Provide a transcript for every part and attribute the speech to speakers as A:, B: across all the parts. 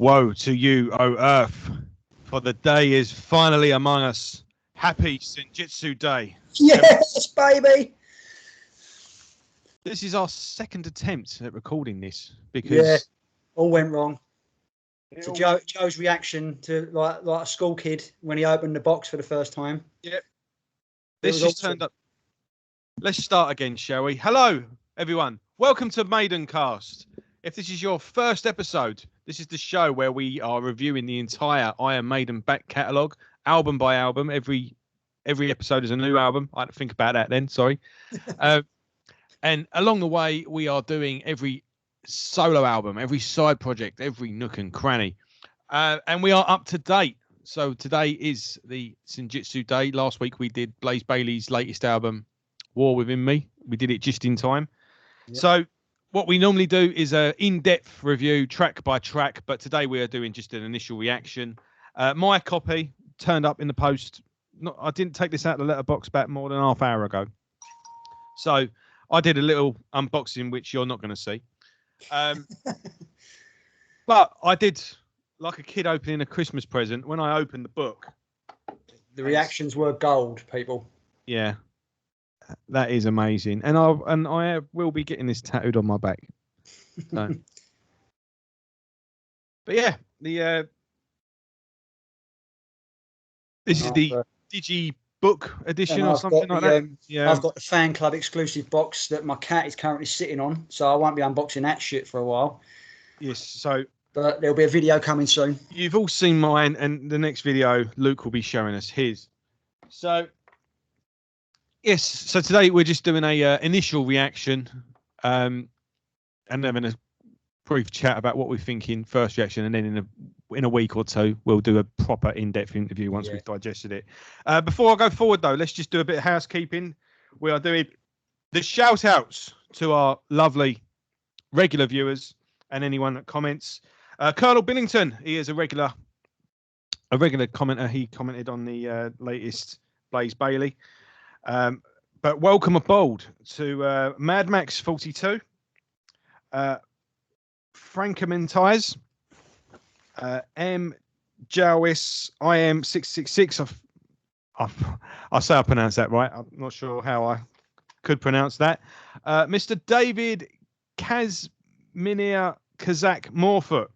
A: Woe to you, O Earth, for the day is finally among us. Happy Senjutsu Day.
B: Yes, baby.
A: This is our second attempt at recording this because
B: all went wrong. So Joe's reaction to like a school kid when he opened the box for the first time.
A: Yep. This just turned up. Let's start again, shall we? Hello, everyone. Welcome to Maidencast. If this is your first episode, this is the show where we are reviewing the entire Iron Maiden back catalogue, album by album. Every episode is a new album. I had to think about that then. Sorry. And along the way, we are doing every solo album, every side project, every nook and cranny. And we are up to date. So today is the Senjutsu Day. Last week we did Blaze Bayley's latest album, War Within Me. We did it just in time. Yep. So what we normally do is a in-depth review, track by track. But today we are doing just an initial reaction. My copy turned up in the post. I didn't take this out of the letterbox back more than half hour ago. So I did a little unboxing, which you're not going to see. But I did, like a kid opening a Christmas present, when I opened the book.
B: The reactions were gold, people.
A: Yeah, that is amazing. And I will be getting this tattooed on my back. So. But yeah, this is the Digi book edition or something like that.
B: Yeah, I've got the fan club exclusive box that my cat is currently sitting on, so I won't be unboxing that shit for a while.
A: Yes, so
B: but there'll be a video coming soon.
A: You've all seen mine, and the next video Luke will be showing us his. So yes, so today we're just doing a initial reaction, and having a brief chat about what we think in first reaction, and then in a week or two we'll do a proper in-depth interview once we've digested it. Before I go forward though, let's just do a bit of housekeeping. We are doing the shout outs to our lovely regular viewers and anyone that comments. Colonel Billington, he is a regular commenter. He commented on the latest Blaze Bayley. But welcome aboard to Mad Max 42, Frankamentize, M. Jowis, I am 666. I say I pronounce that right. I'm not sure how I could pronounce that. Mr. David Kazminier Kazak Morfoot,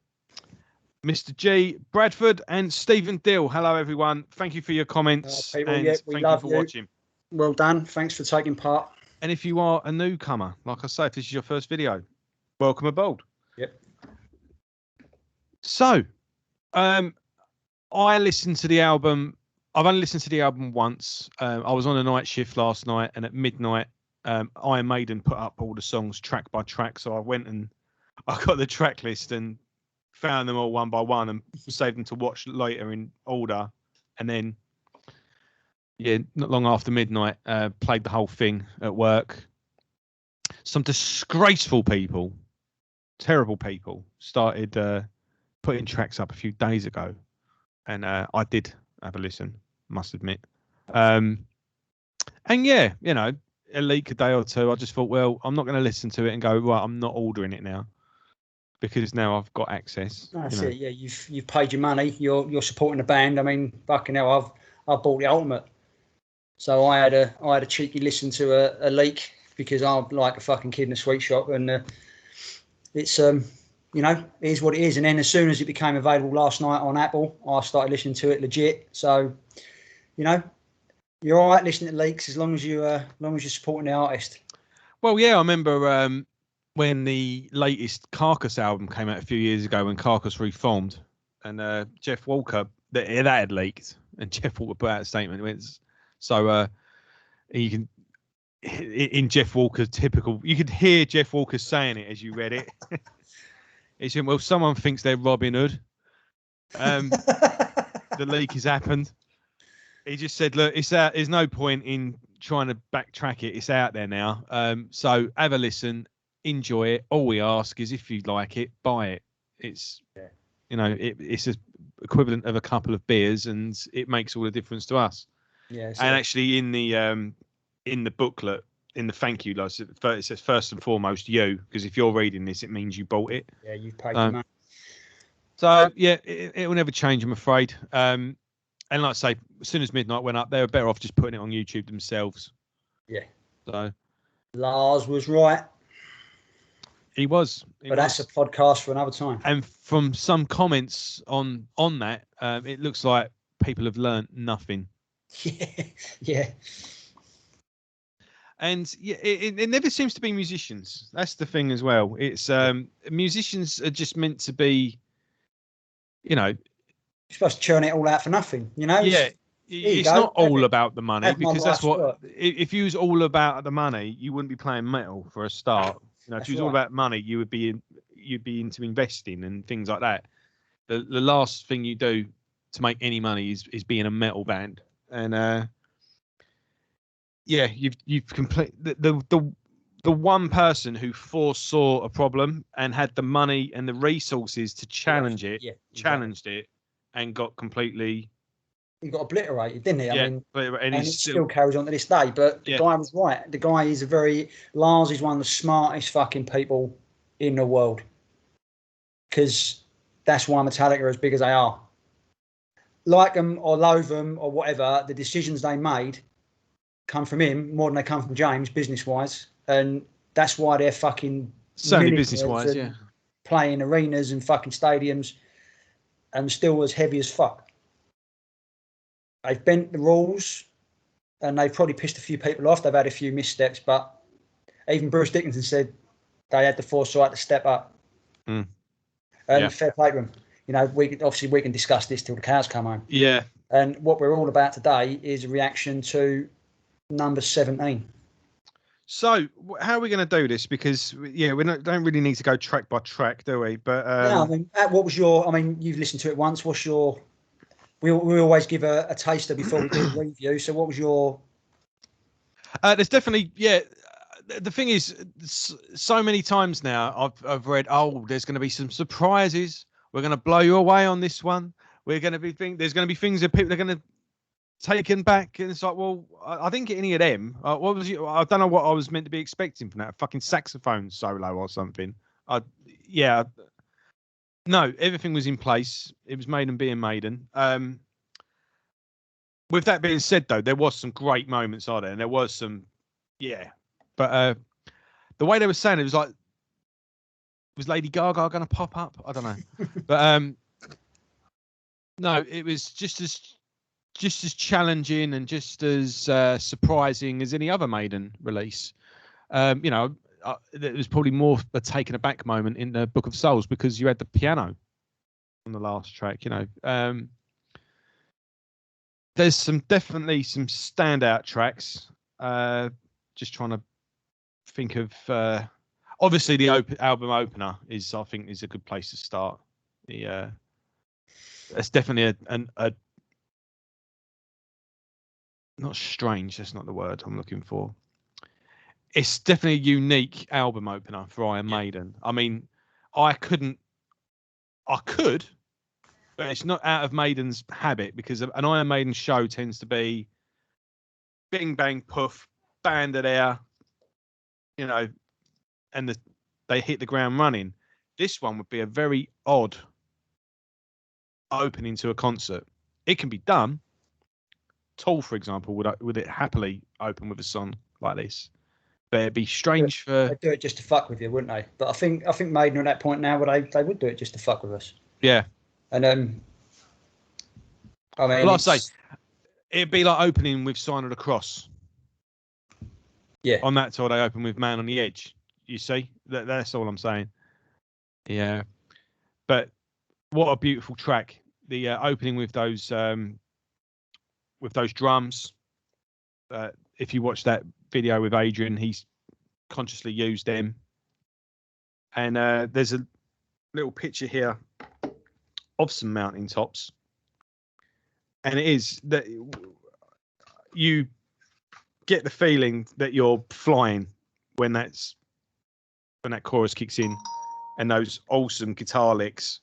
A: Mr. G. Bradford, and Stephen Dill. Hello, everyone. Thank you for your comments.
B: People,
A: and
B: we
A: thank
B: love
A: you for watching.
B: Well done. Thanks for taking part.
A: And if you are a newcomer, like I say, if this is your first video, welcome aboard.
B: Yep. So,
A: I listened to the album. I've only listened to the album once. I was on a night shift last night, and at midnight, Iron Maiden put up all the songs track by track. So I went and I got the track list and found them all one by one and saved them to watch later in order. And then, not long after midnight, played the whole thing at work. Some disgraceful people, terrible people, started putting tracks up a few days ago, and I did have a listen, must admit. And yeah, a leak a day or two, I just thought, well, I'm not going to listen to it and go, right, I'm not ordering it now, because now I've got access.
B: That's it. Yeah, you've paid your money. You're supporting the band. I mean, fucking hell, I've bought the ultimate. So I had a cheeky listen to a leak because I'm like a fucking kid in a sweet shop, and it's it is what it is. And then as soon as it became available last night on Apple, I started listening to it legit. So, you're all right listening to leaks as long as you're supporting the artist.
A: Well, yeah, I remember when the latest Carcass album came out a few years ago, when Carcass reformed, and Jeff Walker, that had leaked, and Jeff Walker put out a statement. So you can, in Jeff Walker's typical, you could hear Jeff Walker saying it as you read it. He said, well, someone thinks they're Robin Hood. The leak has happened. He just said, look, it's out. There's no point in trying to backtrack it. It's out there now. So have a listen, enjoy it. All we ask is if you like it, buy it. It's, it's a equivalent of a couple of beers, and it makes all the difference to us. Yeah. And actually in the booklet, in the thank you, it says first and foremost you, because if you're reading this, it means you bought it.
B: Yeah, you've paid your money.
A: So yeah, it will never change, I'm afraid. And like I say, as soon as Midnight went up, they were better off just putting it on YouTube themselves.
B: Yeah.
A: So
B: Lars was right.
A: He was.
B: But that's a podcast for another time.
A: And from some comments on that, it looks like people have learned nothing.
B: Yeah.
A: And yeah, it never seems to be musicians. That's the thing as well. It's musicians are just meant to be, you're
B: supposed to churn it all out for nothing,
A: Yeah. It's not all about the money, because that's what, if you was all about the money, you wouldn't be playing metal for a start. If you was all about money, you'd be into investing and things like that. The last thing you do to make any money is be in a metal band. And you've the one person who foresaw a problem and had the money and the resources to challenge it, challenged it, and got completely.
B: He got obliterated, didn't he?
A: Yeah,
B: and it still carries on to this day. But the guy was right. The guy is Lars is one of the smartest fucking people in the world. Because that's why Metallica are as big as they are. Like them or loathe them or whatever, the decisions they made come from him more than they come from James, business-wise. And that's why they're fucking...
A: Certainly business-wise, yeah.
B: Playing arenas and fucking stadiums and still as heavy as fuck. They've bent the rules and they've probably pissed a few people off. They've had a few missteps, but even Bruce Dickinson said they had the foresight to step up.
A: Mm.
B: And fair play to them. We can discuss this till the cows come home.
A: Yeah.
B: And what we're all about today is a reaction to number 17.
A: So how are we going to do this? Because we don't really need to go track by track, do we? But
B: what was your? You've listened to it once. What's your? We always give a taster before we do a review. So what was your?
A: There's definitely The thing is, so many times now I've read, there's going to be some surprises. We're going to blow you away on this one. There's going to be things that people are going to taken back, and it's like, well, I didn't get any of them. I don't know what I was meant to be expecting from that. A fucking saxophone solo or something. No, everything was in place. It was Maiden being Maiden. With that being said, though, there was some great moments on there, and there was some, but the way they were saying it was like, was Lady Gaga going to pop up? I don't know, but no, it was just as challenging and just as surprising as any other Maiden release. There was probably more a taken aback moment in the Book of Souls because you had the piano on the last track. There's definitely some standout tracks. Just trying to think of. Obviously, the album opener is a good place to start. It's definitely a not strange. That's not the word I'm looking for. It's definitely a unique album opener for Iron Maiden. I could, but it's not out of Maiden's habit, because an Iron Maiden show tends to be bing bang poof, band are there, and they hit the ground running. This one would be a very odd opening to a concert. It can be done. Tool, for example, would it happily open with a song like this? But it'd be strange for.
B: They'd do it just to fuck with you, wouldn't they? But I think Maiden are at that point now where they would do it just to fuck with us.
A: Yeah.
B: And
A: well, I say it'd be like opening with Sign of the Cross.
B: Yeah.
A: On that tour, they open with Man on the Edge. You see, that's all I'm saying. Yeah. But what a beautiful track! The opening with those drums. If you watch that video with Adrian, he's consciously used them. And there's a little picture here of some mountain tops. And it is that you get the feeling that you're flying when that chorus kicks in and those awesome guitar licks.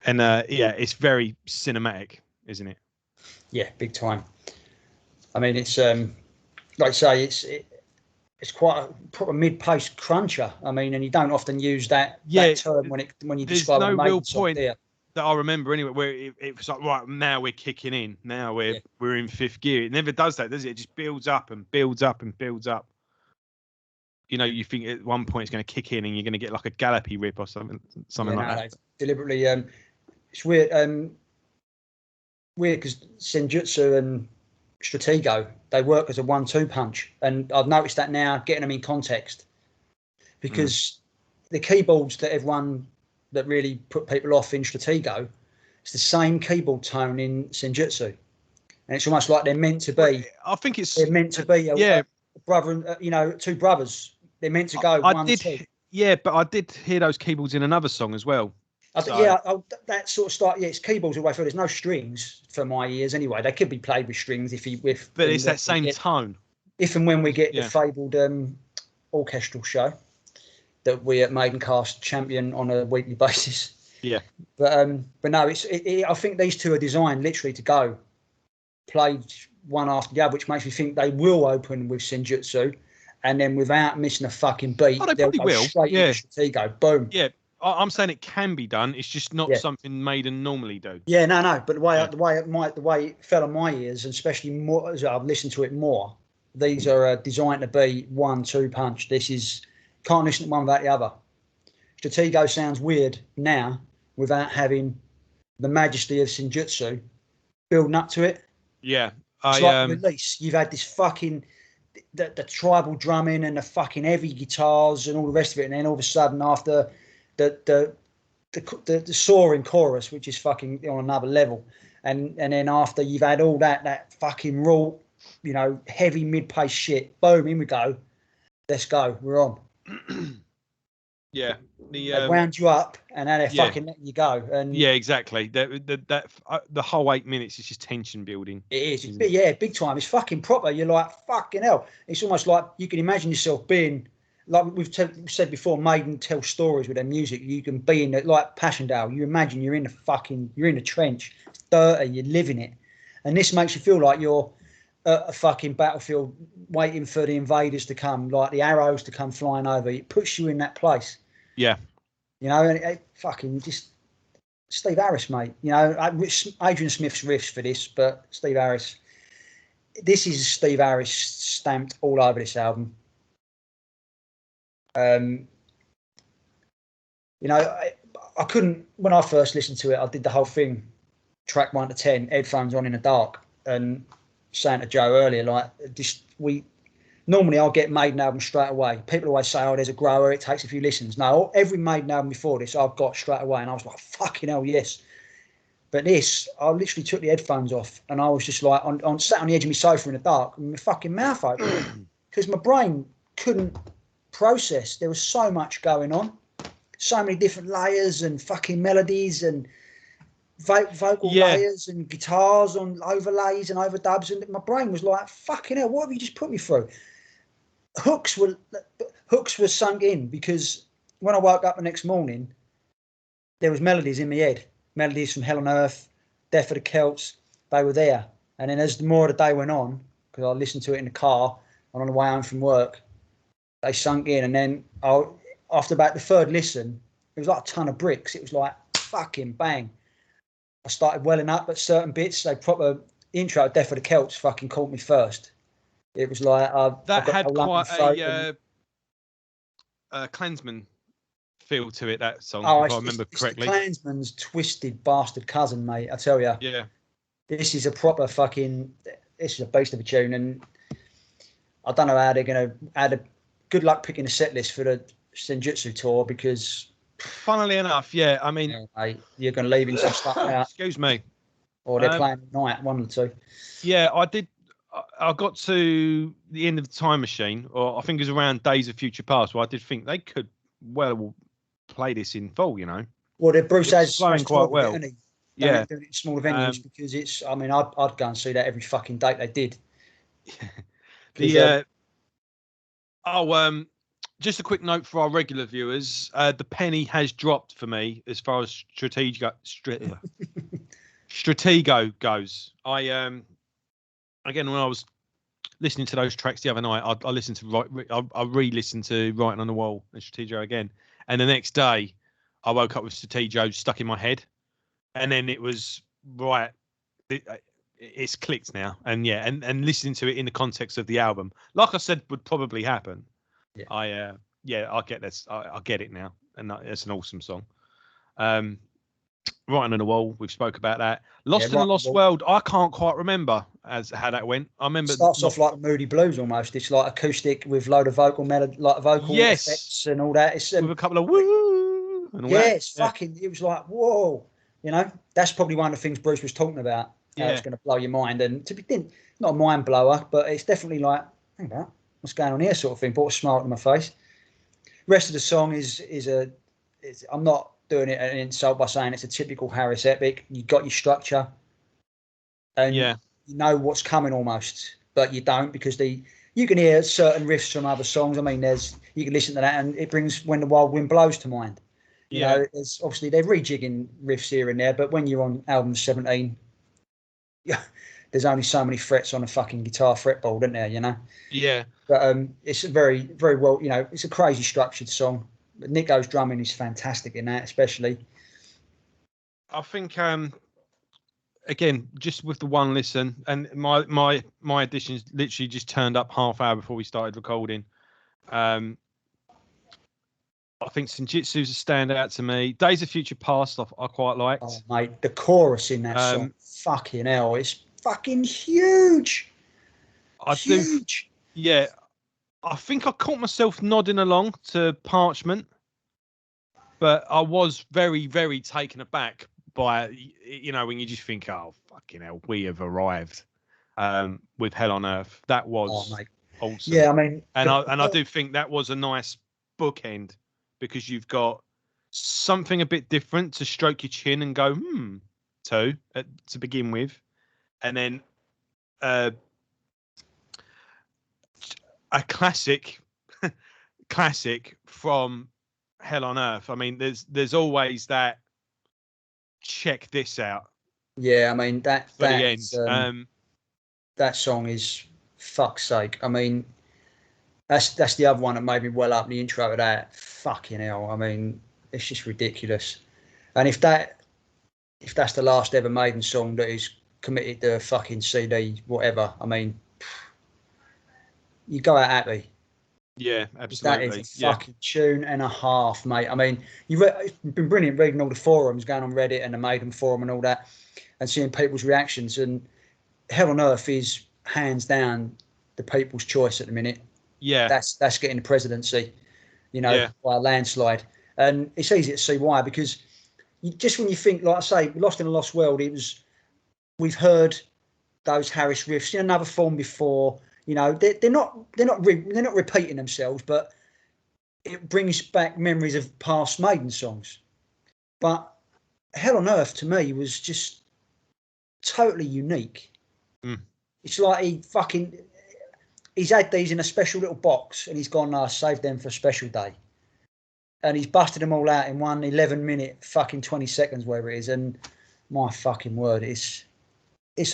A: And it's very cinematic, isn't it?
B: Yeah, big time. It's like I say, it's quite a proper mid-paced cruncher. And you don't often use that term when you describe.
A: There's no real point. that I remember anyway, where it was like, right, now we're kicking in. Now we're in fifth gear. It never does that, does it? It just builds up and builds up and builds up. You know, you think at one point it's going to kick in and you're going to get like a gallopy rip or something like that.
B: Deliberately, it's weird. Weird because Senjutsu and Stratego, they work as a 1-2 punch, and I've noticed that now, getting them in context, because the keyboards that everyone that really put people off in Stratego, it's the same keyboard tone in Senjutsu, and it's almost like they're meant to be.
A: I think
B: they're meant to be a brother and two brothers. They're meant to go 1-2.
A: Yeah, but I did hear those keyboards in another song as well.
B: That sort of start. Yeah, it's keyboards all the way through. There's no strings for my ears anyway. They could be played with strings
A: but it's that same tone.
B: If and when we get the fabled orchestral show that we at Maidencast champion on a weekly basis.
A: Yeah.
B: But no, I think these two are designed literally to go played one after the other, which makes me think they will open with Senjutsu, and then without missing a fucking beat,
A: they'll go straight into
B: Stratego. Boom.
A: Yeah. I'm saying it can be done. It's just not something Maiden normally do.
B: Yeah, no. But the way it fell on my ears, and especially more as I've listened to it more, these are designed to be 1-2 punch. This is can't listen to one without the other. Stratego sounds weird now without having the majesty of Senjutsu building up to it.
A: Yeah,
B: it's like Release. You've had this fucking the tribal drumming and the fucking heavy guitars and all the rest of it, and then all of a sudden after the soaring chorus, which is fucking on another level, and then after you've had all that fucking raw, heavy mid-pace shit, boom, in we go, let's go, we're on.
A: Yeah,
B: they wound you up and now they're fucking letting you go. And
A: yeah, exactly. That the whole 8 minutes is just tension building.
B: It is. It's big time. It's fucking proper. You're like, fucking hell. It's almost like you can imagine yourself being. Like we've said before, Maiden tell stories with their music. You can be in it, like Passchendaele. You imagine you're in the trench. It's dirty. You're living it, and this makes you feel like you're at a fucking battlefield, waiting for the invaders to come, like the arrows to come flying over. It puts you in that place.
A: Yeah,
B: and it fucking just Steve Harris, mate. Adrian Smith's riffs for this, but Steve Harris. This is Steve Harris stamped all over this album. I couldn't when I first listened to it. I did the whole thing, track 1 to 10, headphones on in the dark, and saying to Joe earlier, like normally I'll get Maiden album straight away. People always say, "Oh, there's a grower. It takes a few listens." No, every Maiden album before this, I've got straight away, and I was like, "Fucking hell, yes." But this, I literally took the headphones off, and I was just like, on sat on the edge of my sofa in the dark, with my fucking mouth open, because my brain couldn't process. There was so much going on, so many different layers and fucking melodies and vocal layers and guitars on overlays and overdubs, and my brain was like, fucking hell, what have you just put me through? Hooks were sunk in, because when I woke up the next morning, there was melodies in my head, melodies from Hell on Earth, Death of the Celts. They were there, and then as the more of the day went on, because I listened to it in the car and on the way home from work, they sunk in, and then after about the third listen, it was like a ton of bricks. It was like fucking bang. I started welling up at certain bits. They proper intro, Death of the Celts, fucking caught me first. It was like
A: that had quite a Klansman feel to it. That song, if I remember correctly.
B: The Klansman's twisted bastard cousin, mate. I tell you.
A: Yeah.
B: This is a proper fucking. This is a beast of a tune, and I don't know how they're going to add a. Good luck picking a set list for the Senjutsu tour, because
A: funnily enough, I mean,
B: mate, you're going to leave in some stuff out.
A: Excuse me.
B: Or they're playing tonight, one or two.
A: Yeah, I did. I got to the end of the Time Machine, or I think it was around Days of Future Past, where I did think they could well play this in full,
B: Well, Bruce has
A: flowing quite well.
B: Doing it in smaller venues, because it's. I mean, I'd go and see that every fucking date they did.
A: Just a quick note for our regular viewers: the penny has dropped for me as far as Stratego goes. Again, when I was listening to those tracks the other night, I listened to I re-listened to Writing on the Wall and Stratego again, and the next day I woke up with Stratego stuck in my head, and then it was right. It's clicked now, and and listening to it in the context of the album, like I said, would probably happen.
B: Yeah.
A: I get this. I get it now, and it's an awesome song. Writing on the Wall, we've spoke about that. Lost in a Lost World, I can't quite remember how that went. I remember
B: it starts off like Moody Blues almost. It's like acoustic with load of vocal melody, like vocal effects and all that. It's
A: with a couple of woo and all that.
B: It's fucking. It was like whoa, That's probably one of the things Bruce was talking about. How it's going to blow your mind, and to be not a mind blower, but it's definitely like, hang about what's going on here, sort of thing. Brought a smile to my face. Rest of the song is I'm not doing it an insult by saying it's a typical Harris epic. You got your structure, and you know what's coming almost, but you don't because you can hear certain riffs from other songs. I mean, you can listen to that, and it brings When the Wild Wind Blows to mind. You know, there's obviously they're rejigging riffs here and there, but when you're on album 17, there's only so many frets on a fucking guitar fretboard, isn't there?
A: Yeah.
B: But it's a very, very well, it's a crazy structured song. But Nico's drumming is fantastic in that, especially.
A: I think again, just with the one listen, and my editions literally just turned up half hour before we started recording. I think Senjutsu's a standout to me. Days of Future Past, I quite liked.
B: Oh, mate, the chorus in that song, fucking hell, it's fucking huge. Huge.
A: Yeah, I think I caught myself nodding along to Parchment, but I was very, very taken aback by, when you just think, oh, fucking hell, we have arrived with Hell on Earth. That was awesome.
B: Yeah, I mean...
A: And I do think that was a nice bookend because you've got something a bit different to stroke your chin and go, to begin with. And then a classic from Hell on Earth. I mean, there's always that. Check this out.
B: Yeah, I mean that song is fuck's sake. I mean, that's the other one that made me well up. The intro of that, fucking hell. I mean, it's just ridiculous. And if that's the last ever Maiden song that is committed to a fucking CD, whatever. I mean, you go out happy.
A: Yeah, absolutely.
B: That is a fucking tune and a half, mate. I mean, it's been brilliant reading all the forums, going on Reddit and the Maiden forum and all that, and seeing people's reactions. And Hell on Earth is hands down the people's choice at the minute.
A: Yeah,
B: that's getting the presidency, by a landslide. And it's easy to see why, because just when you think, like I say, Lost in a Lost World, we've heard those Harris riffs in another form before. They're not repeating themselves, but it brings back memories of past Maiden songs. But Hell on Earth to me was just totally unique. It's like he's had these in a special little box and he's gone, save them for a special day. And he's busted them all out in 1 11-minute fucking 20 seconds, whatever it is. And my fucking word, it's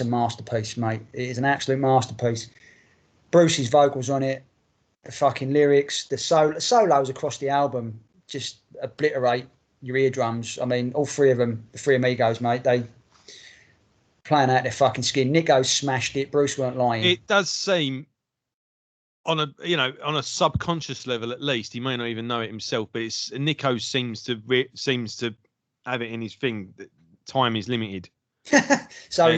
B: a masterpiece, mate. It is an absolute masterpiece. Bruce's vocals on it, the fucking lyrics, the solos across the album just obliterate your eardrums. I mean, all three of them, the three amigos, mate, they playing out their fucking skin. Nico smashed it. Bruce weren't lying.
A: It does seem on a subconscious level, at least, he may not even know it himself, but Nico seems to have it in his thing that time is limited.
B: So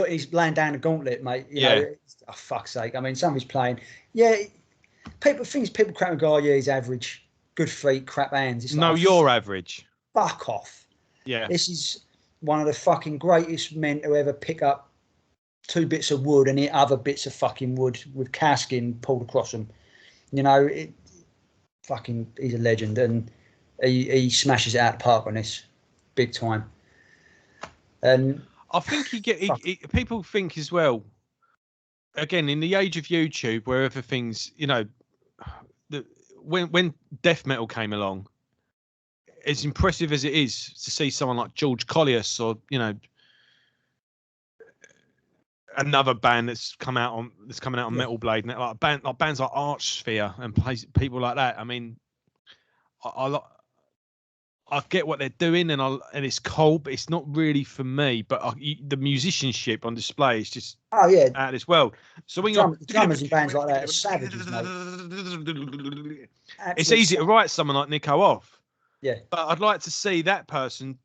B: he's laying down a gauntlet, mate. You know, oh, fuck's sake. I mean, somebody's playing. Yeah, people crap and go, he's average. Good feet, crap hands. It's
A: like, you're average.
B: Fuck off.
A: Yeah.
B: This is one of the fucking greatest men to ever pick up 2 bits of wood and hit other bits of fucking wood with cowskin pulled across them. He's a legend, and he smashes it out of the park on this, big time. And
A: I think people think as well, again, in the age of YouTube, where everything's, when death metal came along, as impressive as it is to see someone like George Collius or, another band that's coming out on Metal Blade, and like bands like Archsphere and people like that. I mean, I I get what they're doing, and it's cool, but it's not really for me. But the musicianship on display is just out of this world. So when
B: the drummers in bands like that are savages, mate.
A: It's easy to write someone like Nico off.
B: Yeah,
A: but I'd like to see that person.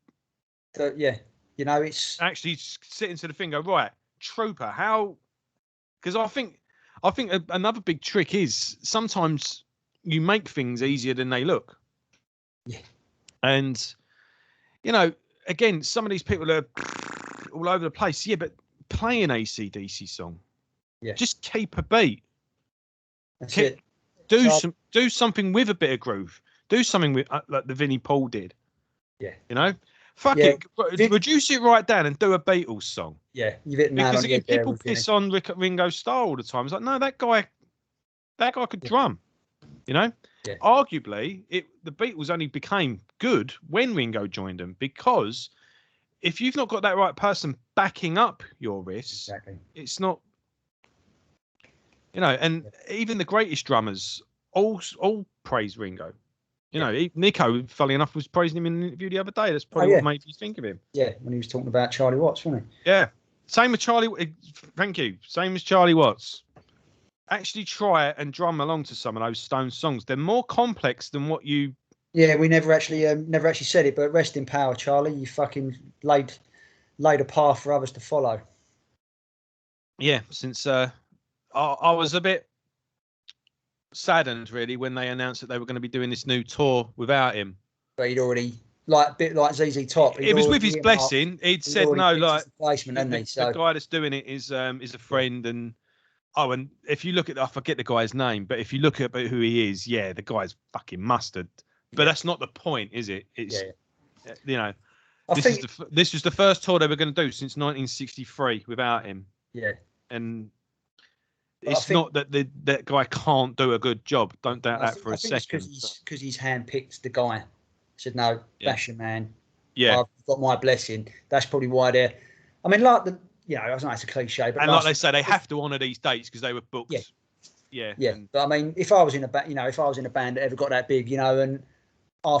B: It's
A: actually sitting to the thing. Go right, trooper. How? Because I think another big trick is sometimes you make things easier than they look.
B: Yeah.
A: And, again, some of these people are all over the place. Yeah, but play an AC/DC song.
B: Yeah.
A: Just keep a beat.
B: That's it.
A: Do something with a bit of groove. Do something with like the Vinnie Paul did.
B: Yeah.
A: Fuck it. Reduce it right down and do a Beatles song.
B: Yeah, you've hit
A: because again, people piss on Ringo Starr all the time. It's like, no, that guy could drum. Yeah. Arguably, the Beatles only became good when Ringo joined them, because if you've not got that right person backing up your riffs, it's not. And even the greatest drummers all praise Ringo. Nico, funnily enough, was praising him in an interview the other day. That's probably what made you think of him.
B: Yeah, when he was talking about Charlie Watts, wasn't he?
A: Yeah. Same with Charlie. Thank you. Same as Charlie Watts. Actually try and drum along to some of those Stones songs. They're more complex than what you...
B: Yeah, we never actually said it, but rest in power, Charlie. You fucking laid a path for others to follow.
A: Yeah, since I was a bit saddened, really, when they announced that they were going to be doing this new tour without him.
B: But he'd already, a bit like ZZ Top.
A: It was with his blessing. He'd said no, like
B: the
A: guy that's doing it is a friend, and if you look at, I forget the guy's name, but if you look at who he is, the guy's fucking mustard. But that's not the point, is it? It's this was the first tour they were going to do since 1963 without him.
B: Yeah,
A: and. It's not that that guy can't do a good job. Don't doubt that for a second.
B: Because he's handpicked the guy. Said, no, that's your man.
A: Yeah.
B: I've got my blessing. That's probably why they're... I mean, I know it's a cliche, but...
A: And like they say, they have to honour these dates because they were booked.
B: Yeah. But I mean, if I was in a band, that ever got that big, and I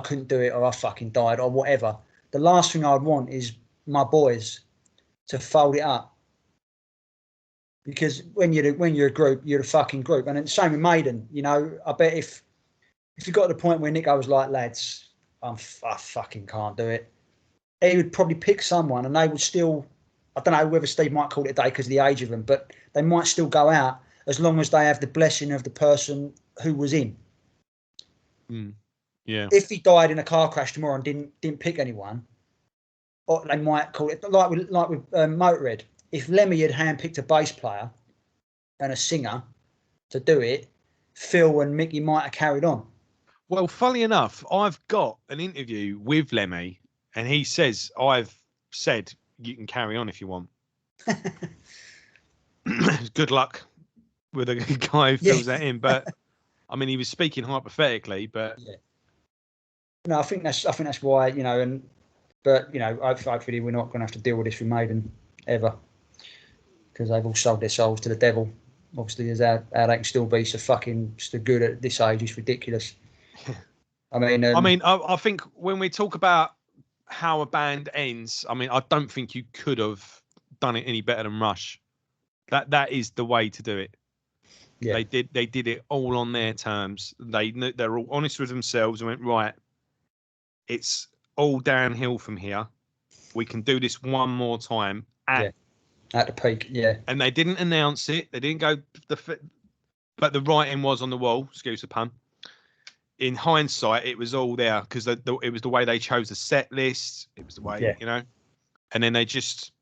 B: couldn't do it, or I fucking died, or whatever, the last thing I'd want is my boys to fold it up. Because when you're a group, you're a fucking group. And the same with Maiden, I bet if you got to the point where Nico was like, lads, I fucking can't do it, he would probably pick someone, and they would still, I don't know whether Steve might call it a day because of the age of them, but they might still go out as long as they have the blessing of the person who was in.
A: Yeah.
B: If he died in a car crash tomorrow and didn't pick anyone, or they might call it like with Motorhead. If Lemmy had handpicked a bass player and a singer to do it, Phil and Mickey might have carried on.
A: Well, funny enough, I've got an interview with Lemmy, and he says, I've said you can carry on if you want. Good luck with a guy who fills that in. But, I mean, he was speaking hypothetically, but...
B: Yeah. No, I think that's why, hopefully we're not going to have to deal with this with Maiden ever. Because they've all sold their souls to the devil. Obviously, as how they can still be so good at this age is ridiculous. I mean,
A: I think when we talk about how a band ends, I don't think you could have done it any better than Rush. That is the way to do it. Yeah. They did it all on their terms. They're all honest with themselves and went, right, it's all downhill from here. We can do this one more time
B: at the peak,
A: And they didn't announce it. They didn't go but the writing was on the wall. Excuse the pun. In hindsight, it was all there because it was the way they chose the set list. It was the way, and then they just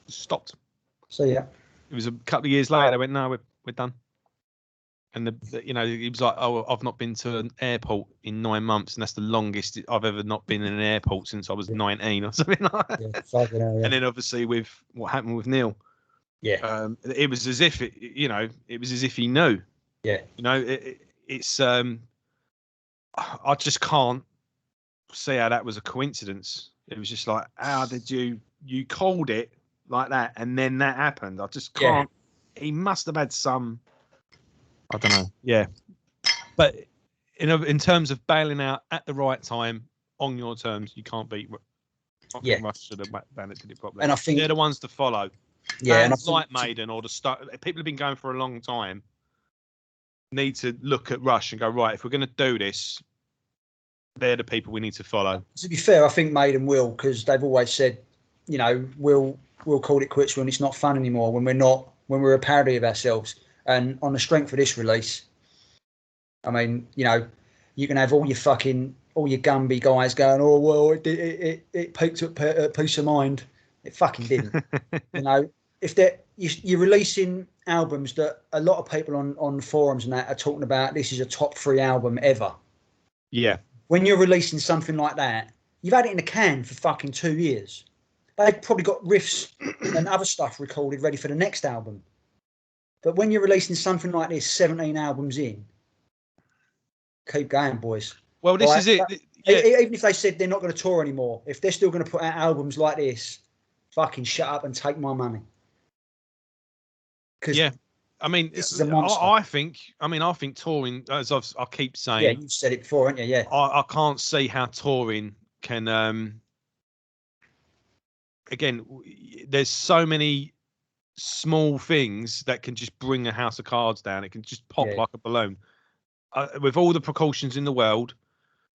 A: stopped.
B: So it
A: was a couple of years later. They went, no, we're done. And he was like, oh, I've not been to an airport in 9 months, and that's the longest I've ever not been in an airport since I was 19 or something like that. And then obviously with what happened with Neil, it was as if it was as if he knew.
B: Yeah.
A: It's I just can't see how that was a coincidence. It was just like, how did you called it like that, and then that happened? I just can't. He must have had some. I don't know. Yeah, but in terms of bailing out at the right time on your terms, you can't beat. Rush should have balanced it properly.
B: And I think
A: they're the ones to follow.
B: Yeah,
A: and
B: I think,
A: like Maiden or the start, people have been going for a long time. Need to look at Rush and go, right, if we're going to do this, they're the people we need to follow.
B: To be fair, I think Maiden will, because they've always said, you know, we'll call it quits when it's not fun anymore, when we're a parody of ourselves. And on the strength of this release, I mean, you know, you can have all your Gumby guys going, oh well, it picked up Peace of Mind. It fucking didn't. You know, if you're releasing albums that a lot of people on forums and that are talking about, this is a top 3 album ever.
A: Yeah.
B: When you're releasing something like that, you've had it in the can for fucking 2 years. They've probably got riffs and other stuff recorded ready for the next album. But when you're releasing something like this, 17 albums in, keep going, boys.
A: Well, this is it.
B: Yeah. Even if they said they're not going to tour anymore, if they're still going to put out albums like this, fucking shut up and take my money.
A: Yeah, I mean,
B: this is a monster.
A: I think touring, as I'll keep saying.
B: Yeah, you said it before, haven't you? Yeah.
A: I can't see how touring can. Again, there's so many small things that can just bring a house of cards down. It can just pop like a balloon. With all the precautions in the world,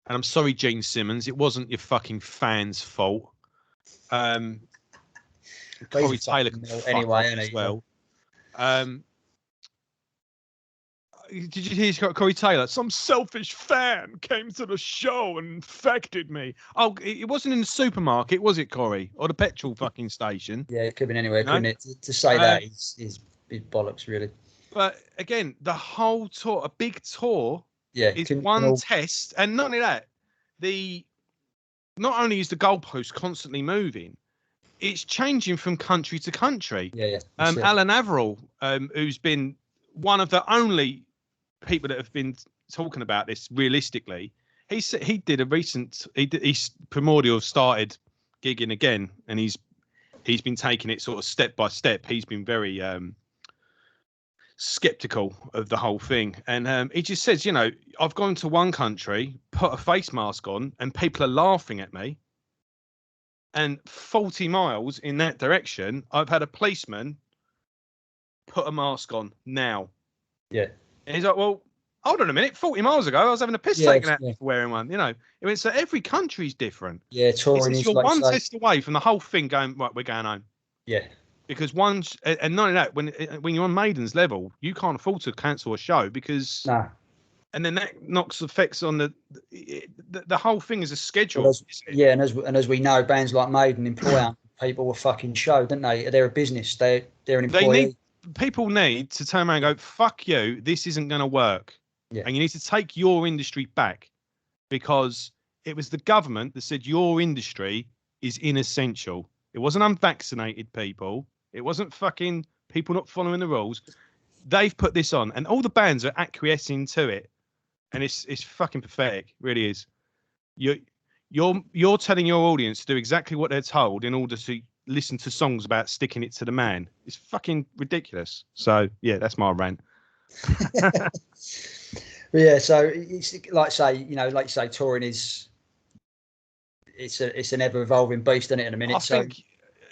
A: and I'm sorry, Gene Simmons, it wasn't your fucking fans' fault. Corey Taylor can anyway as well. Did you hear Corey Taylor? Some selfish fan came to the show and infected me. Oh, it wasn't in the supermarket, was it, Corey? Or the petrol fucking station?
B: Yeah, it could have been anywhere, couldn't it? To say that is bollocks, really.
A: But again, the whole tour, a big tour, is
B: one
A: test. And not only that, not only is the goalpost constantly moving, it's changing from country to country.
B: Yeah.
A: Alan Averill, who's been one of the only people that have been talking about this realistically, he did a recent. He's Primordial started gigging again, and he's been taking it sort of step by step. He's been very skeptical of the whole thing, and he just says, you know, I've gone to one country, put a face mask on, and people are laughing at me. And 40 miles in that direction, I've had a policeman put a mask on now.
B: Yeah.
A: And he's like, well, hold on a minute. 40 miles ago, I was having a piss taken out for wearing one. You know, so every country's different.
B: Yeah, touring is
A: you're like one test away from the whole thing going, right, we're going home.
B: Yeah.
A: Because and not only that, when you're on Maiden's level, you can't afford to cancel a show because...
B: No.
A: And then that knocks effects on the whole thing is a schedule.
B: Well, and as we know, bands like Maiden employ people a fucking show, don't they? They're a business. They're an employee.
A: People need to turn around and go, fuck you, this isn't going to work.
B: Yeah.
A: And you need to take your industry back, because it was the government that said your industry is inessential. It wasn't unvaccinated people. It wasn't fucking people not following the rules. They've put this on, and all the bands are acquiescing to it. And it's fucking pathetic, it really is. You're telling your audience to do exactly what they're told in order to listen to songs about sticking it to the man. It's fucking ridiculous. So yeah, that's my rant.
B: Yeah, so it's like you say, touring is it's an ever evolving beast, isn't it? In a minute,
A: I think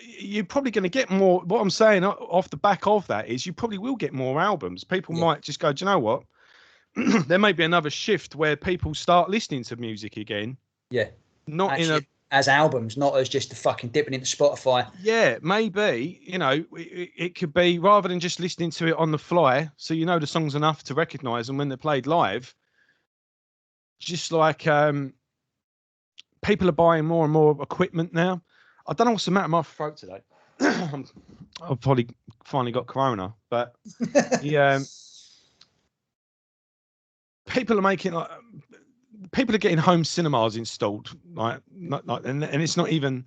A: you're probably going to get more. What I'm saying off the back of that is you probably will get more albums. People might just go, do you know what? There may be another shift where people start listening to music again.
B: Yeah.
A: Not actually,
B: as albums, not as just fucking dipping into Spotify.
A: Yeah, maybe, you know, it could be rather than just listening to it on the fly, so you know the songs enough to recognise them when they're played live. Just like people are buying more and more equipment now. I don't know what's the matter with my throat today. I've probably finally got corona, but yeah. People are getting home cinemas installed, and it's not even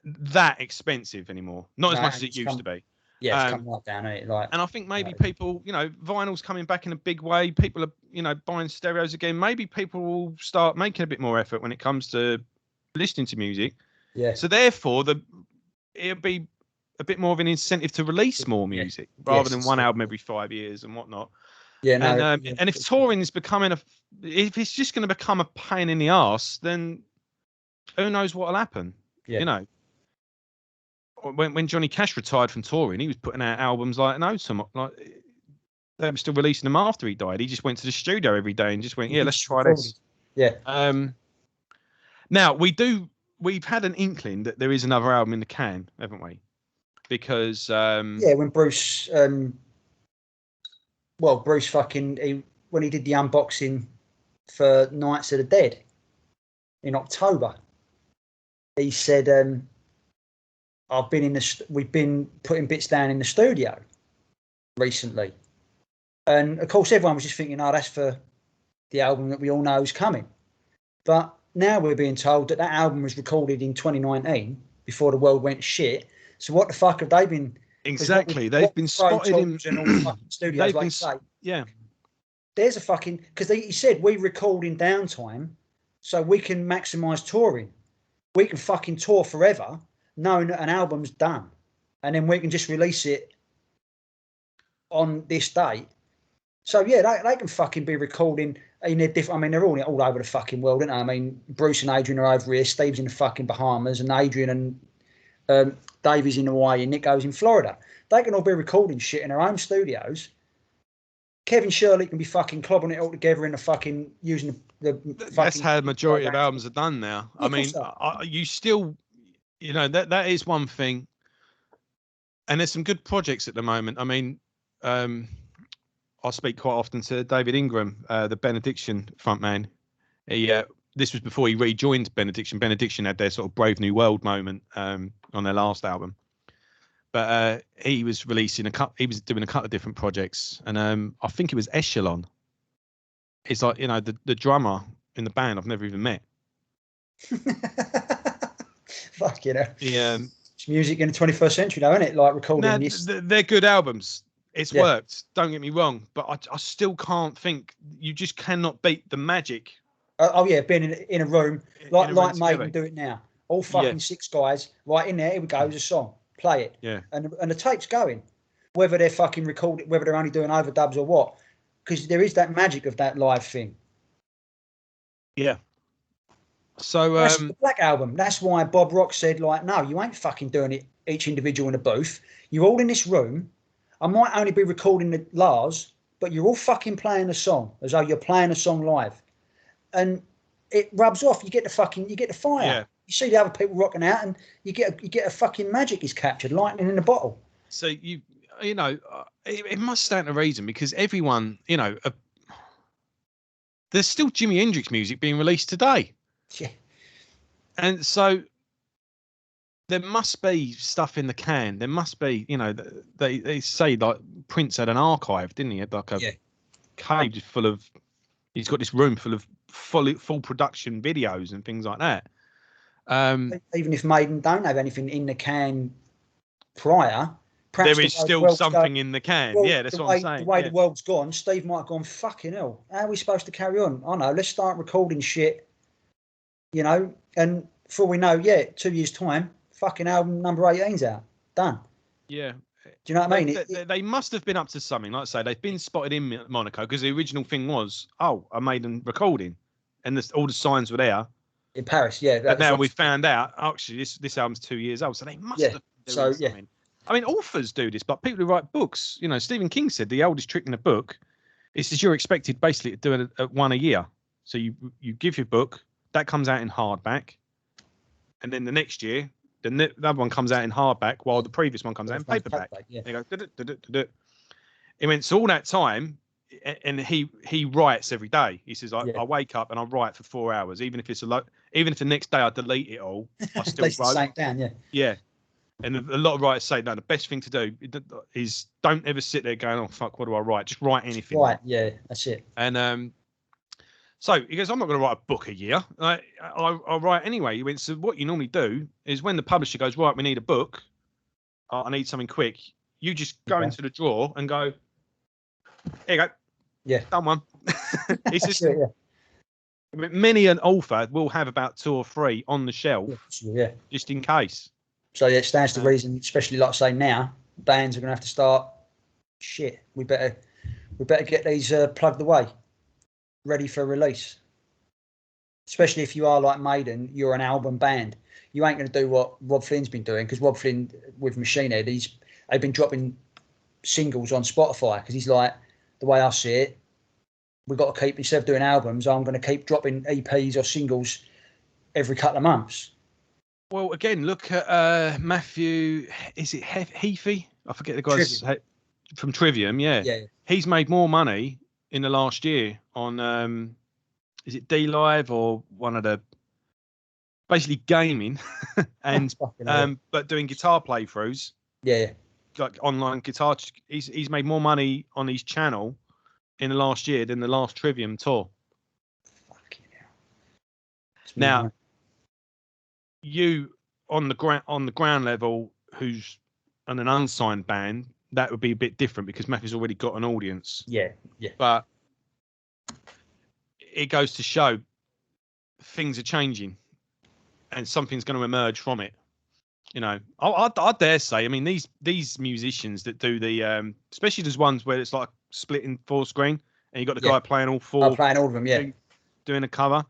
A: that expensive anymore. Not as much as it used to be.
B: Yeah, it's come right down, ain't it?
A: And I think maybe people, you know, vinyl's coming back in a big way. People are, you know, buying stereos again. Maybe people will start making a bit more effort when it comes to listening to music.
B: Yeah.
A: So therefore, it'll be a bit more of an incentive to release more music rather than one album every 5 years and whatnot.
B: Yeah, no.
A: And if touring is becoming if it's just going to become a pain in the arse, then who knows what'll happen?
B: Yeah.
A: You know, when Johnny Cash retired from touring, he was putting out albums like like they were still releasing them after he died. He just went to the studio every day and just went, yeah, let's try this.
B: Yeah.
A: Now we've had an inkling that there is another album in the can, haven't we? Because
B: when Bruce Bruce when he did the unboxing for Nights of the Dead in October, he said, we've been putting bits down in the studio recently. And of course everyone was just thinking, oh, that's for the album that we all know is coming. But now we're being told that album was recorded in 2019 before the world went shit. So what the fuck have they been?
A: Exactly. They've been spotted in
B: all the fucking studios, like you say.
A: Yeah.
B: There's a fucking, because he said we record in downtime so we can maximise touring. We can fucking tour forever knowing that an album's done. And then we can just release it on this date. So yeah, they can fucking be recording in their different. I mean, they're all over the fucking world, aren't they? I mean, Bruce and Adrian are over here, Steve's in the fucking Bahamas, and Adrian and Davey's in Hawaii, and Nico's in Florida. They can all be recording shit in their own studios. Kevin Shirley can be fucking clobbering it all together in the fucking using the fucking.
A: That's how the majority of albums are done now. Yeah, I mean, you still, you know, that is one thing. And there's some good projects at the moment. I mean, I speak quite often to David Ingram, the Benediction frontman. This was before he rejoined Benediction. Benediction had their sort of Brave New World moment on their last album, but he was releasing he was doing a couple of different projects, and I think it was Echelon. It's like, you know, the drummer in the band I've never even met.
B: Fuck, you know.
A: Yeah.
B: It's music in the 21st century, though, isn't it? Like recording this.
A: They're good albums. It's worked. Don't get me wrong, but I still can't think. You just cannot beat the magic.
B: Being in a room like Maiden do it now. All fucking 6 guys right in there. Here we go. Here's a song. Play it.
A: Yeah.
B: And the tape's going, whether they're fucking recording, whether they're only doing overdubs or what, because there is that magic of that live thing.
A: Yeah. So
B: that's the Black Album. That's why Bob Rock said, like, no, you ain't fucking doing it each individual in a booth. You're all in this room. I might only be recording the Lars, but you're all fucking playing a song as though you're playing a song live, and it rubs off. You get the fire.
A: Yeah.
B: You see the other people rocking out, and you get a fucking magic is captured, lightning in a bottle.
A: So you know, it must stand to reason, because everyone, you know, there's still Jimi Hendrix music being released today.
B: Yeah.
A: And so there must be stuff in the can. There must be, you know, they say like Prince had an archive, didn't he? He had like a cage full of. He's got this room full of full production videos and things like that.
B: Even if Maiden don't have anything in the can prior,
A: there is still something in the can. Well, yeah, that's what I'm saying.
B: The way the world's gone, Steve might have gone, fucking hell, how are we supposed to carry on? I know, let's start recording shit, you know, and before we know, 2 years' time, fucking album number 18's out. Done.
A: Yeah.
B: Do you know what I mean?
A: They must have been up to something. Like I say, they've been spotted in Monaco, because the original thing was, a Maiden recording, and all the signs were there.
B: In Paris, yeah.
A: But now we found out, actually, this album's 2 years old, so they must have been doing something. I mean, authors do this, but people who write books, you know, Stephen King said the oldest trick in a book is you're expected basically to do it one a year. So you give your book, that comes out in hardback, and then the next year, the other one comes out in hardback while the previous one comes out in paperback. They go, He went, so all that time, and he writes every day. He says, I wake up and I write for 4 hours, even if even if the next day I delete it all, I still write.
B: The same down,
A: yeah. And a lot of writers say, no, the best thing to do is don't ever sit there going, oh, fuck, what do I write? Just write anything.
B: Right, yeah, that's it.
A: And so he goes, I'm not going to write a book a year. I'll write anyway. He went, so what you normally do is when the publisher goes, right, we need a book, I need something quick, you just go into the drawer and go, here you go.
B: Yeah.
A: Done one. It's just, many an author will have about 2 or 3 on the shelf, just in case.
B: So it stands to reason, especially like I say now, bands are going to have to start. Shit, we better we better get these plugged away, ready for release. Especially if you are like Maiden, you're an album band. You ain't going to do what Rob Flynn's been doing, because Rob Flynn with Machine Head, they've been dropping singles on Spotify, because he's like, the way I see it, we've got to keep, instead of doing albums, I'm going to keep dropping EPs or singles every couple of months.
A: Well, again, look at Matthew, is it Heafy? I forget the guy's from Trivium, yeah. He's made more money in the last year on, is it D Live or one of the, basically gaming and but doing guitar playthroughs.
B: Yeah.
A: Like online guitar. He's made more money on his channel in the last year than the last Trivium tour.
B: Fucking hell.
A: Now, you on the ground level, who's on an unsigned band, that would be a bit different because Matthew's already got an audience.
B: Yeah.
A: But it goes to show things are changing, and something's going to emerge from it. You know, I dare say. I mean, these musicians that do the, especially those ones where it's like splitting 4 screen, and you got the guy playing all 4.
B: Playing all of them, yeah.
A: Doing a cover.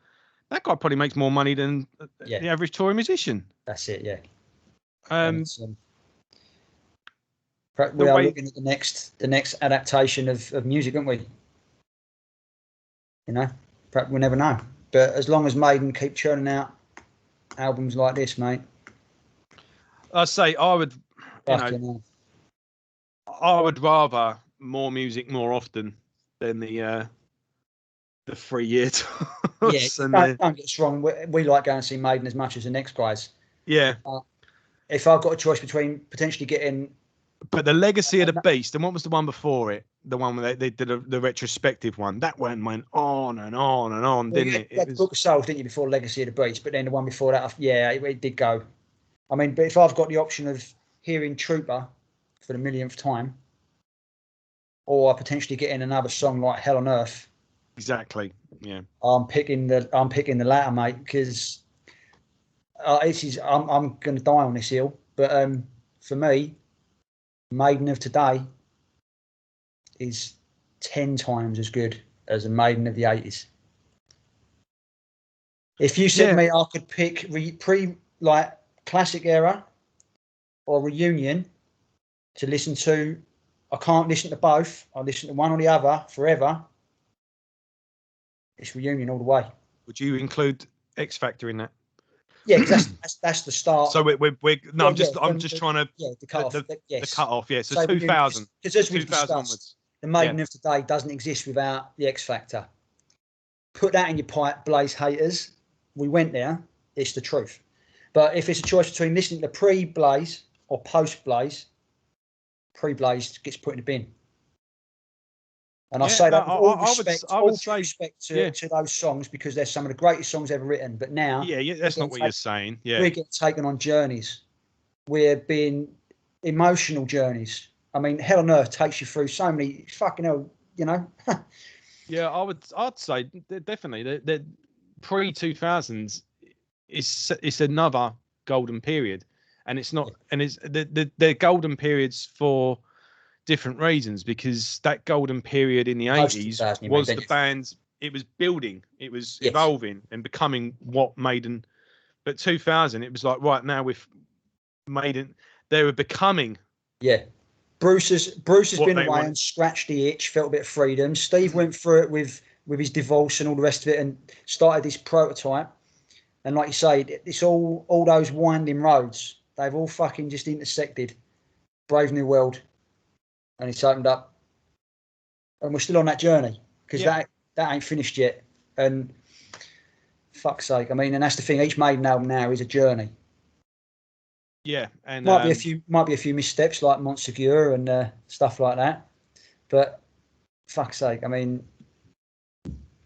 A: That guy probably makes more money than the average touring musician.
B: That's it, yeah.
A: We
B: are looking at the next adaptation of music, aren't we? You know, perhaps we'll never know. But as long as Maiden keep churning out albums like this, mate.
A: I'd say I would, I would rather more music more often than the 3-year tours.
B: Yeah, don't get us wrong. We like going to see Maiden as much as the next guys.
A: Yeah.
B: If I've got a choice between potentially getting...
A: But the Legacy of the Beast, and what was the one before it? The one where they did the retrospective one. That went on and on and on, didn't it?
B: Book of Souls, didn't you, before Legacy of the Beast? But then the one before that, it did go. I mean, but if I've got the option of hearing Trooper for the millionth time, or potentially getting another song like Hell on Earth,
A: exactly, yeah,
B: I'm picking the latter, mate, because I'm going to die on this hill. But for me, Maiden of today is 10 times as good as a Maiden of the 80s. If you said to me I could pick classic era or reunion to listen to, I can't listen to both. I listen to one or the other forever. It's reunion all the way.
A: Would you include X Factor in that?
B: Yeah, because that's the start.
A: So I'm just trying to
B: the cut off.
A: The cut off. Yeah, so 2000.
B: Because as we've discussed, the Maiden of today doesn't exist without the X Factor. Put that in your pipe, Blaze haters. We went there. It's the truth. But if it's a choice between listening to pre-Blaze or post-Blaze, pre-Blaze gets put in the bin. And I say that with all respect to those songs, because they're some of the greatest songs ever written. But now...
A: Yeah, that's not what you're saying. Yeah.
B: We're getting taken on journeys. We're being emotional journeys. I mean, Hell on Earth takes you through so many fucking hell, you know?
A: Yeah, I'd say definitely. The pre-2000s it's another golden period. And it's not... And it's they're golden periods for different reasons, because that golden period in the 80s was the band's, it was building, it was evolving and becoming what Maiden. But 2000, it was like, right now with Maiden, they were becoming.
B: Yeah. Bruce has been away and scratched the itch, felt a bit of freedom. Steve went through it with his divorce and all the rest of it, and started this prototype. And like you say, it's all those winding roads. They've all fucking just intersected. Brave New World. And it's opened up, and we're still on that journey, because that ain't finished yet. And fuck's sake, I mean, and that's the thing. Each Maiden album now is a journey.
A: Yeah, and
B: might be a few missteps like Montsegur and stuff like that. But fuck's sake, I mean,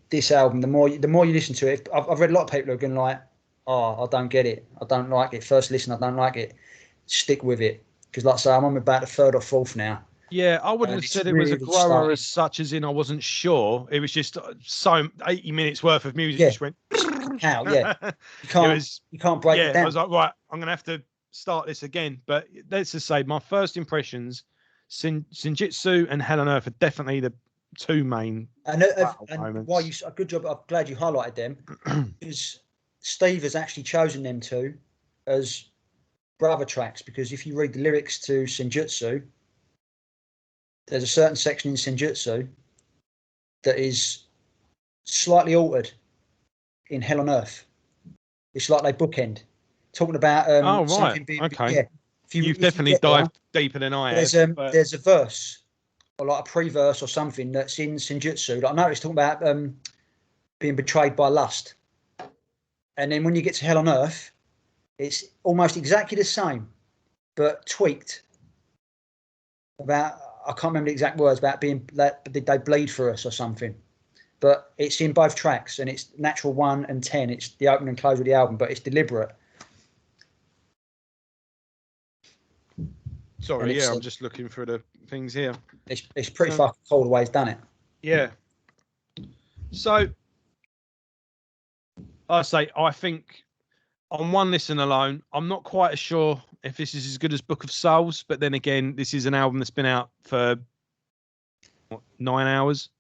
B: this album, the more you listen to it, I've read a lot of people who are going like, oh, I don't get it, I don't like it. First listen, I don't like it. Stick with it, because like I say, I'm on about the 3rd or 4th now.
A: Yeah, I wouldn't have said it was a grower as such, as in I wasn't sure. It was just 80 minutes worth of music. Just went.
B: How? Yeah, you can't break it down.
A: I was like, right, I'm gonna have to start this again. But let's just say my first impressions, Senjutsu and Hell on Earth are definitely two main
B: And
A: moments.
B: why you a good job. I'm glad you highlighted them because Steve has actually chosen them two as brother tracks. Because if you read the lyrics to Senjutsu, there's a certain section in Senjutsu that is slightly altered in Hell on Earth. It's like they bookend, talking about
A: oh right,
B: something being.
A: Okay.
B: Yeah,
A: You've definitely dived deeper than I have.
B: There's a verse or like a pre-verse or something that's in Senjutsu that I noticed talking about being betrayed by lust. And then when you get to Hell on Earth, it's almost exactly the same, but tweaked. About I can't remember the exact words about being did they bleed for us or something. But it's in both tracks and it's natural 1 and 10. It's the open and close of the album, but it's deliberate.
A: Sorry, yeah, I'm just looking for the things here.
B: It's pretty fucking cool the way he's done it.
A: Yeah. So I think on one listen alone, I'm not quite sure if this is as good as Book of Souls, but then again, this is an album that's been out for 9 hours.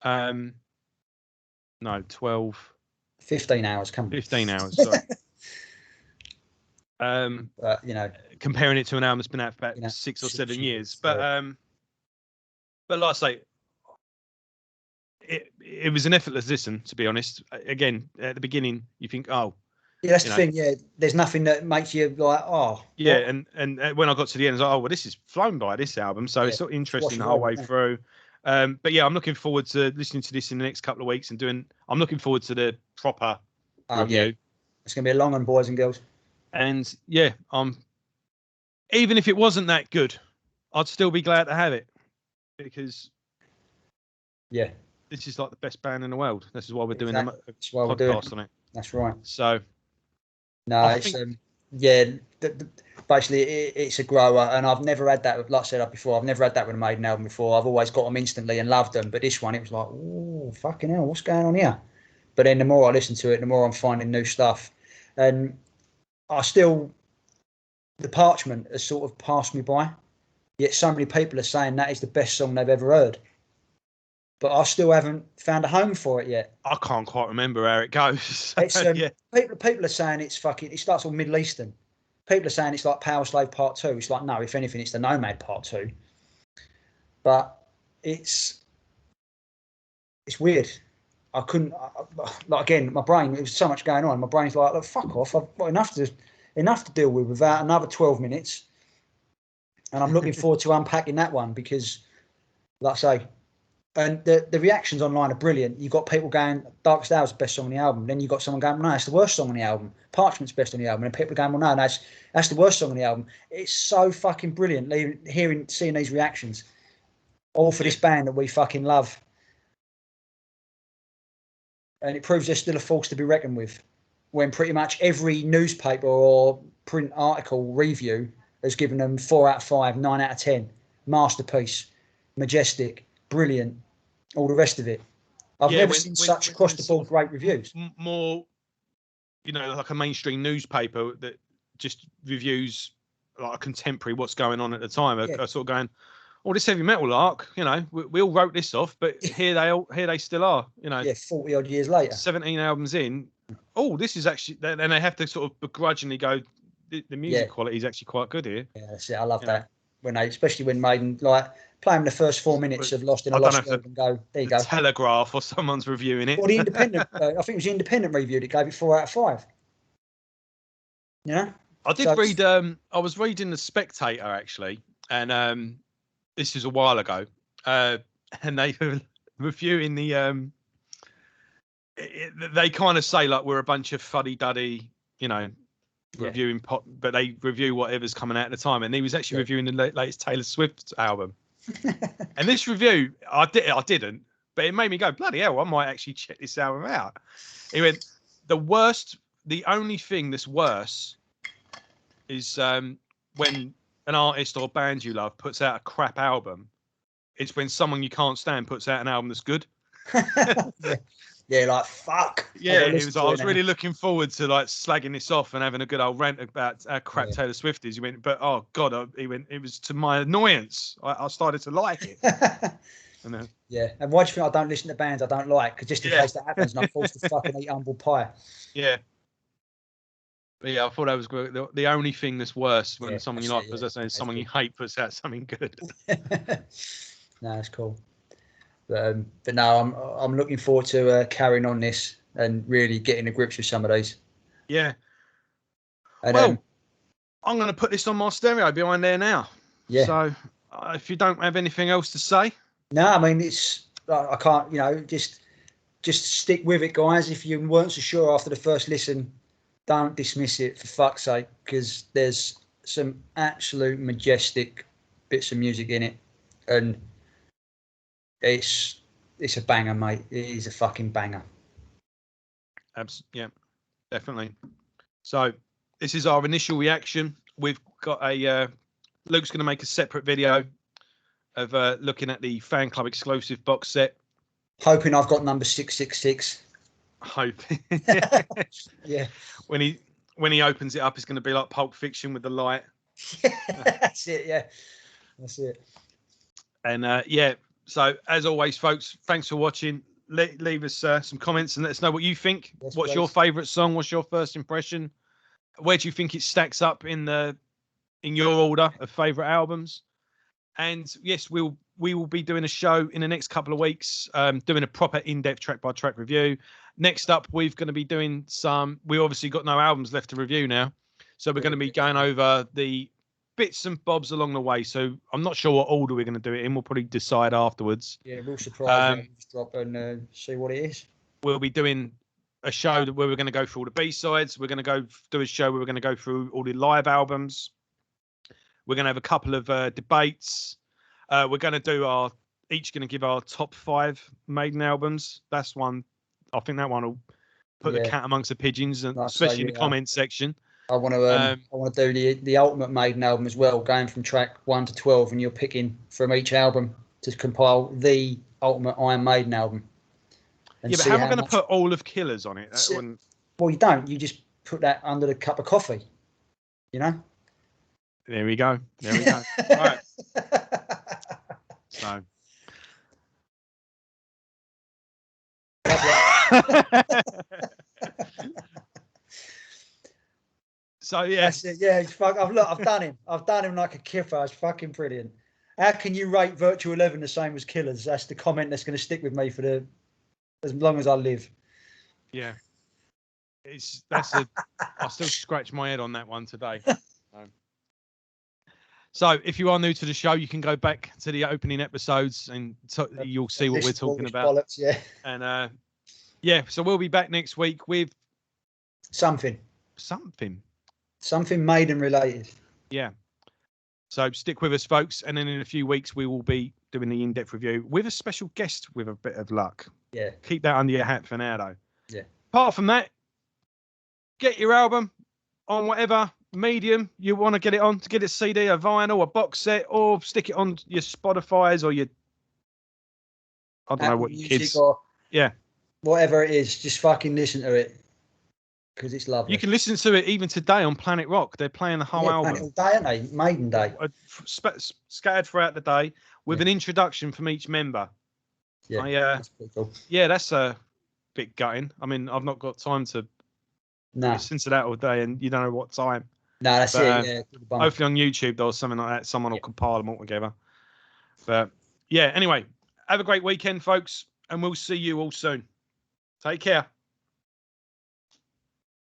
A: No, 12.
B: 15 hours, come on.
A: 15 hours, sorry. Comparing it to an album that's been out for about 6 or 7 years. But like I say, it was an effortless listen, to be honest. Again, at the beginning, you think, oh.
B: Yeah, that's the thing. Yeah, there's nothing that makes you like, oh.
A: Yeah, and when I got to the end, I was like, oh, well, this is flown by, this album. So it's sort of interesting the whole way through. But yeah, I'm looking forward to listening to this in the next couple of weeks and I'm looking forward to the proper review. Yeah.
B: It's going to be a long one, boys and girls.
A: And yeah, even if it wasn't that good, I'd still be glad to have it because this is like the best band in the world. This is why we're doing a podcast on it.
B: That's right.
A: So
B: no, basically it's a grower, and I've never had that. Like I said before, I've never had that with a Maiden album before. I've always got them instantly and loved them, but this one it was like, oh fucking hell, what's going on here? But then the more I listen to it, the more I'm finding new stuff, and the Parchment has sort of passed me by. Yet so many people are saying that is the best song they've ever heard. But I still haven't found a home for it yet.
A: I can't quite remember how it goes.
B: It's, people are saying it's fucking. It starts all Middle Eastern. People are saying it's like Power Slave Part 2. It's like, no, if anything, it's the Nomad Part 2. But it's weird. I couldn't. Again, my brain. There was so much going on. My brain's like, look, fuck off. I've got enough to deal with without another 12 minutes. And I'm looking forward to unpacking that one because, like I say. And the reactions online are brilliant. You've got people going, Darkest Hour is the best song on the album. Then you've got someone going, no, it's the worst song on the album. Parchment's best on the album. And people are going, well, no, that's the worst song on the album. It's so fucking brilliant seeing these reactions. All for this band that we fucking love. And it proves they're still a force to be reckoned with. When pretty much every newspaper or print article review has given them 4 out of 5, 9 out of 10. Masterpiece. Majestic. Brilliant. All the rest of it. I've never seen such across the board great reviews.
A: More, like a mainstream newspaper that just reviews like a contemporary what's going on at the time. Are sort of going, oh, this heavy metal lark, we all wrote this off, but here they still are,
B: 40 odd years later.
A: 17 albums in. Oh, this is actually, and they have to sort of begrudgingly go, the music quality is actually quite good here.
B: Yeah, that's it. I love that. Especially when Maiden play them the first 4 minutes of Lost in a Lost World and go, there you go.
A: Telegraph or someone's reviewing it.
B: Or the Independent, I think it was the Independent review that gave it 4 out of 5.
A: I did read, I was reading The Spectator actually, and this was a while ago, and they were reviewing they kind of say like we're a bunch of fuddy-duddy, reviewing pop, but they review whatever's coming out at the time, and he was actually reviewing the latest Taylor Swift album. And this review, I didn't, but it made me go, bloody hell, I might actually check this album out. He went, the only thing that's worse is when an artist or band you love puts out a crap album. It's when someone you can't stand puts out an album that's good.
B: Yeah, like fuck.
A: Yeah, I was really looking forward to like slagging this off and having a good old rant about how crap Taylor Swift is. He went, but oh god, he went. It was to my annoyance. I started to like it. And
B: yeah. And why do you think I don't listen to bands I don't like? Because just in case that happens, and I'm forced to fucking eat humble pie.
A: Yeah. But yeah, I thought that was the only thing that's worse when someone you like puts out something, someone you hate puts out something good.
B: No, that's cool. But no, I'm looking forward to carrying on this and really getting to grips with some of these.
A: Yeah.
B: And,
A: well, I'm going to put this on my stereo behind there now.
B: Yeah.
A: So if you don't have anything else to say.
B: No, I mean, I can't, just stick with it, guys. If you weren't so sure after the first listen, don't dismiss it, for fuck's sake, because there's some absolute majestic bits of music in it. And it's a banger, mate. It is a fucking banger.
A: Yeah, definitely. So this is our initial reaction. We've got Luke's going to make a separate video of looking at the fan club exclusive box set.
B: Hoping I've got number 666.
A: Hoping.
B: Yeah.
A: When he opens it up, it's going to be like Pulp Fiction with the light.
B: That's it. Yeah. That's it.
A: And so as always, folks, thanks for watching. Leave us some comments and let us know what you think.
B: Yes,
A: What's your favourite song? What's your first impression? Where do you think it stacks up in your order of favourite albums? And yes, we will be doing a show in the next couple of weeks, doing a proper in-depth track-by-track review. Next up, we're going to be doing we obviously got no albums left to review now, so we're going to be going over the bits and bobs along the way. So I'm not sure what order we're going to do it in. We'll probably decide afterwards.
B: Yeah, we'll surprise you. Just drop and see what it is.
A: We'll be doing a show where we're going to go through all the B-sides. We're going to go do a show where we're going to go through all the live albums. We're going to have a couple of debates. We're going to do each going to give our top 5 Maiden albums. That's one. I think that one will put the cat amongst the pigeons, and especially in the comments section.
B: I want to do the ultimate Maiden album as well, going from track 1 to 12, and you're picking from each album to compile the ultimate Iron Maiden album.
A: Yeah, but how am I going to put all of Killers on it?
B: Well, you don't. You just put that under the cup of coffee. You know.
A: There we go. Right. So. So yeah.
B: That's it. Yeah, I've done him. I've done him like a kiffer. It's fucking brilliant. How can you rate Virtual 11 the same as Killers? That's the comment that's going to stick with me for as long as I live.
A: Yeah. I still scratch my head on that one today. So if you are new to the show, you can go back to the opening episodes and you'll see what we're talking about.
B: Bollocks, yeah.
A: And so we'll be back next week with
B: something Maiden related.
A: Yeah. So stick with us, folks, and then in a few weeks we will be doing the in-depth review with a special guest with a bit of luck.
B: Yeah.
A: Keep that under your hat for now, though.
B: Yeah.
A: Apart from that, get your album on whatever medium you want to get it on, to get it CD, a vinyl, a box set, or stick it on your Spotify's or your I don't know what your kids.
B: Whatever it is, just fucking listen to it because it's lovely.
A: You can listen to it even today on Planet Rock. They're playing the whole album.
B: All day, aren't they? Maiden Day.
A: Scattered throughout the day with an introduction from each member.
B: Yeah, that's pretty cool.
A: Yeah, that's a bit gutting. I mean, I've not got time to listen to that all day, and you don't know what time.
B: No, that's it. Yeah.
A: Hopefully on YouTube or something like that, someone will compile them all together. But yeah, anyway, have a great weekend, folks, and we'll see you all soon. Take care.